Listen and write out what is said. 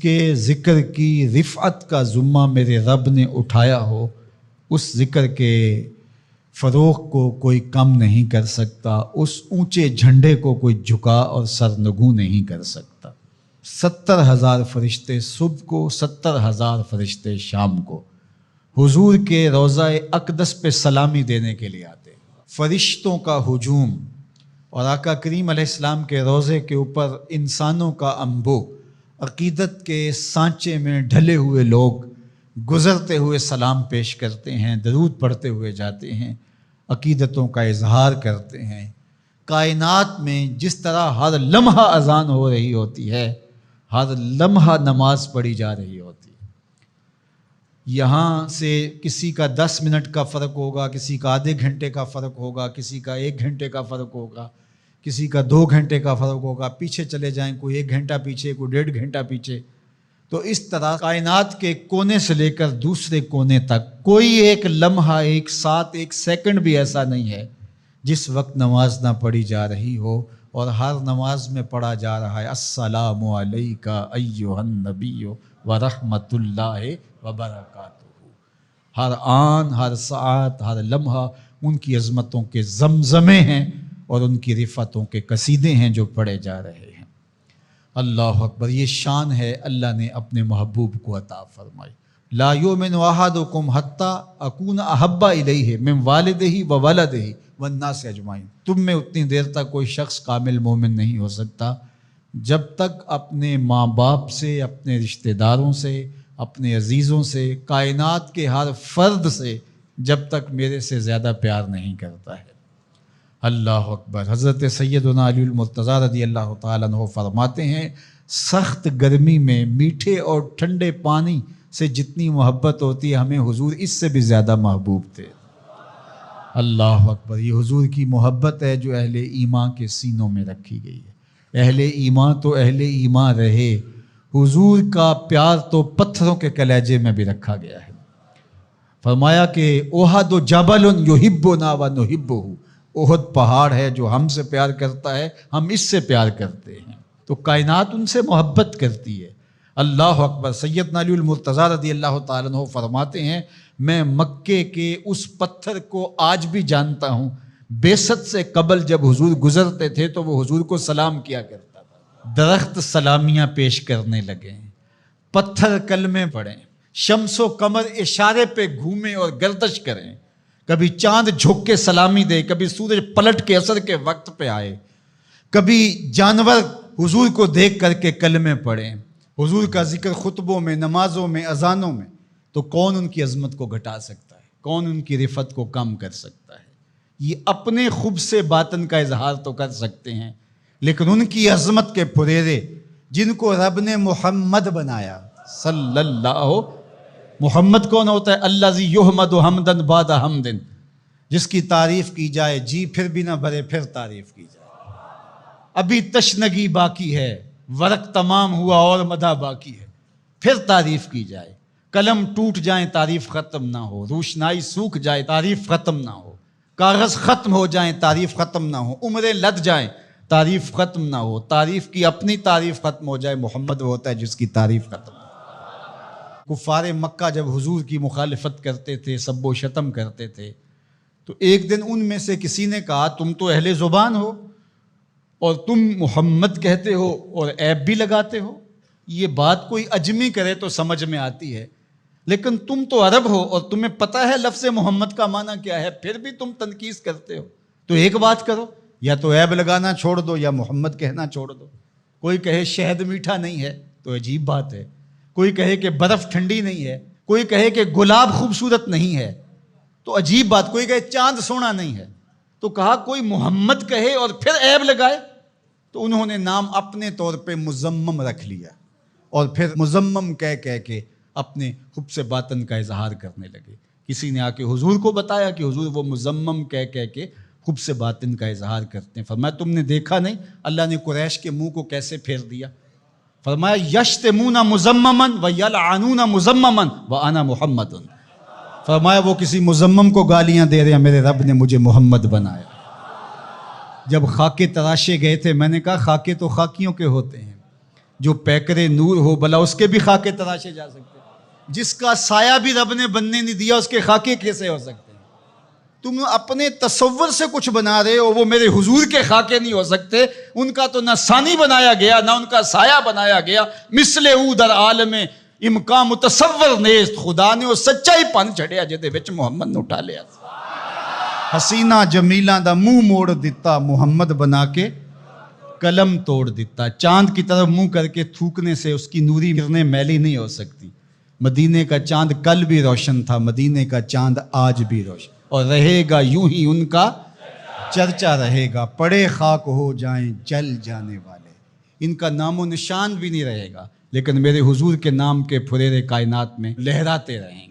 کے ذکر کی رفعت کا ذمہ میرے رب نے اٹھایا ہو، اس ذکر کے فروغ کو کوئی کم نہیں کر سکتا، اس اونچے جھنڈے کو کوئی جھکا اور سرنگوں نہیں کر سکتا۔ 70,000 فرشتے صبح کو، 70,000 فرشتے شام کو حضور کے روضہ اقدس پہ سلامی دینے کے لیے آتے۔ فرشتوں کا ہجوم اور آقا کریم علیہ السلام کے روضے کے اوپر انسانوں کا انبو، عقیدت کے سانچے میں ڈھلے ہوئے لوگ گزرتے ہوئے سلام پیش کرتے ہیں، درود پڑھتے ہوئے جاتے ہیں، عقیدتوں کا اظہار کرتے ہیں۔ کائنات میں جس طرح ہر لمحہ اذان ہو رہی ہوتی ہے، ہر لمحہ نماز پڑھی جا رہی ہوتی ہے، یہاں سے کسی کا 10 منٹ کا فرق ہوگا، کسی کا آدھے گھنٹے کا فرق ہوگا، کسی کا 1 گھنٹے کا فرق ہوگا، کسی کا 2 گھنٹے کا فرق ہوگا، پیچھے چلے جائیں، کوئی 1 گھنٹہ پیچھے، کوئی 1.5 گھنٹہ پیچھے۔ تو اس طرح کائنات کے کونے سے لے کر دوسرے کونے تک کوئی ایک لمحہ، ایک ساتھ، ایک سیکنڈ بھی ایسا نہیں ہے جس وقت نماز نہ پڑھی جا رہی ہو، اور ہر نماز میں پڑھا جا رہا ہے السلام علیکہ ایھا النبی ورحمۃ اللہ وبرکاتہ۔ ہر آن، ہر ساعت، ہر لمحہ ان کی عظمتوں کے زمزمے ہیں اور ان کی رفعتوں کے قصیدے ہیں جو پڑھے جا رہے ہیں۔ اللہ اکبر، یہ شان ہے اللہ نے اپنے محبوب کو عطا فرمائی۔ لا یؤمن احدکم حتی اکون احب الیہ من والدہ وولدہ والناس اجمعین۔ تم میں اتنی دیر تک کوئی شخص کامل مومن نہیں ہو سکتا جب تک اپنے ماں باپ سے، اپنے رشتہ داروں سے، اپنے عزیزوں سے، کائنات کے ہر فرد سے جب تک میرے سے زیادہ پیار نہیں کرتا ہے۔ اللہ اکبر۔ حضرت سیدنا علی المرتضیٰ رضی اللہ تعالیٰ عنہ فرماتے ہیں، سخت گرمی میں میٹھے اور ٹھنڈے پانی سے جتنی محبت ہوتی ہے ہمیں حضور اس سے بھی زیادہ محبوب تھے۔ اللہ اکبر۔ یہ حضور کی محبت ہے جو اہل ایمان کے سینوں میں رکھی گئی ہے۔ اہل ایمان تو اہل ایمان رہے، حضور کا پیار تو پتھروں کے کلیجے میں بھی رکھا گیا ہے۔ فرمایا کہ احد جبل یحبنا ونحبہ، احد پہاڑ ہے جو ہم سے پیار کرتا ہے، ہم اس سے پیار کرتے ہیں، تو کائنات ان سے محبت کرتی ہے۔ اللہ اکبر۔ سیدنا علی المرتضیٰ رضی اللہ تعالیٰ عنہ فرماتے ہیں، میں مکے کے اس پتھر کو آج بھی جانتا ہوں، بعثت سے قبل جب حضور گزرتے تھے تو وہ حضور کو سلام کیا کرتا تھا۔ درخت سلامیاں پیش کرنے لگے، پتھر کلمے پڑھیں، شمس و قمر اشارے پہ گھومیں اور گردش کریں، کبھی چاند جھک کے سلامی دے، کبھی سورج پلٹ کے اثر کے وقت پہ آئے، کبھی جانور حضور کو دیکھ کر کے کلمے پڑھیں، حضور کا ذکر خطبوں میں، نمازوں میں، اذانوں میں، تو کون ان کی عظمت کو گھٹا سکتا ہے؟ کون ان کی رفعت کو کم کر سکتا ہے؟ یہ اپنے خوب سے باطن کا اظہار تو کر سکتے ہیں، لیکن ان کی عظمت کے پریرے جن کو رب نے محمد بنایا صلی اللہ، محمد کون ہوتا ہے؟ الذی یحمد حمدا بعد حمد، جس کی تعریف کی جائے جی پھر بھی نہ بھرے، پھر تعریف کی جائے۔ ابھی تشنگی باقی ہے، ورق تمام ہوا اور مدح باقی ہے، پھر تعریف کی جائے۔ قلم ٹوٹ جائیں تعریف ختم نہ ہو، روشنائی سوکھ جائے تعریف ختم نہ ہو، کاغذ ختم ہو جائیں تعریف ختم نہ ہو، عمریں لد جائیں تعریف ختم نہ ہو، تعریف کی اپنی تعریف ختم ہو جائے، محمد وہ ہوتا ہے جس کی تعریف ختم ہو۔ کفار مکہ جب حضور کی مخالفت کرتے تھے، سب و شتم کرتے تھے، تو ایک دن ان میں سے کسی نے کہا، تم تو اہل زبان ہو اور تم محمد کہتے ہو اور عیب بھی لگاتے ہو، یہ بات کوئی اجمی کرے تو سمجھ میں آتی ہے، لیکن تم تو عرب ہو اور تمہیں پتہ ہے لفظ محمد کا معنی کیا ہے، پھر بھی تم تنقیص کرتے ہو۔ تو ایک بات کرو، یا تو عیب لگانا چھوڑ دو یا محمد کہنا چھوڑ دو۔ کوئی کہے شہد میٹھا نہیں ہے تو عجیب بات ہے، کوئی کہے کہ برف ٹھنڈی نہیں ہے، کوئی کہے کہ گلاب خوبصورت نہیں ہے تو عجیب بات، کوئی کہے چاند سونا نہیں ہے، تو کہا کوئی محمد کہے اور پھر عیب لگائے، تو انہوں نے نام اپنے طور پہ مزمم رکھ لیا، اور پھر مزمم کہہ کے اپنے خوب سے باطن کا اظہار کرنے لگے۔ کسی نے آ کے حضور کو بتایا کہ حضور وہ مزمم کہہ کے خوب سے باطن کا اظہار کرتے ہیں۔ فرمایا تم نے دیکھا نہیں اللہ نے قریش کے منہ کو کیسے پھیر دیا؟ فرمایا یشتمون مزمما ویلعنون مزمما وانا محمد، فرمایا وہ کسی مزمم کو گالیاں دے رہے ہیں، میرے رب نے مجھے محمد بنایا۔ جب خاکے تراشے گئے تھے، میں نے کہا خاکے تو خاکیوں کے ہوتے ہیں، جو پیکر نور ہو بھلا اس کے بھی خاکے تراشے جا سکتے ہیں؟ جس کا سایہ بھی رب نے بننے نہیں دیا اس کے خاکے کیسے ہو سکتے ہیں؟ تم اپنے تصور سے کچھ بنا رہے ہو، وہ میرے حضور کے خاکے نہیں ہو سکتے۔ ان کا تو نہ ثانی بنایا گیا نہ ان کا سایہ بنایا گیا۔ مثل او در عالم امکان متصور نیست، خدا نے وہ سچائی پن چھڑیا جدے وچ محمد نو اٹھا لیا۔ حسینہ جمیلہ دا منہ موڑ دیتا، محمد بنا کے قلم توڑ دیتا۔ چاند کی طرف منہ کر کے تھوکنے سے اس کی نوری کرنیں میلی نہیں ہو سکتی۔ مدینے کا چاند کل بھی روشن تھا، مدینے کا چاند آج بھی روشن، اور رہے گا یوں ہی ان کا چرچا رہے گا۔ پڑے خاک ہو جائیں جل جانے والے، ان کا نام و نشان بھی نہیں رہے گا، لیکن میرے حضور کے نام کے پھریرے کائنات میں لہراتے رہیں گے۔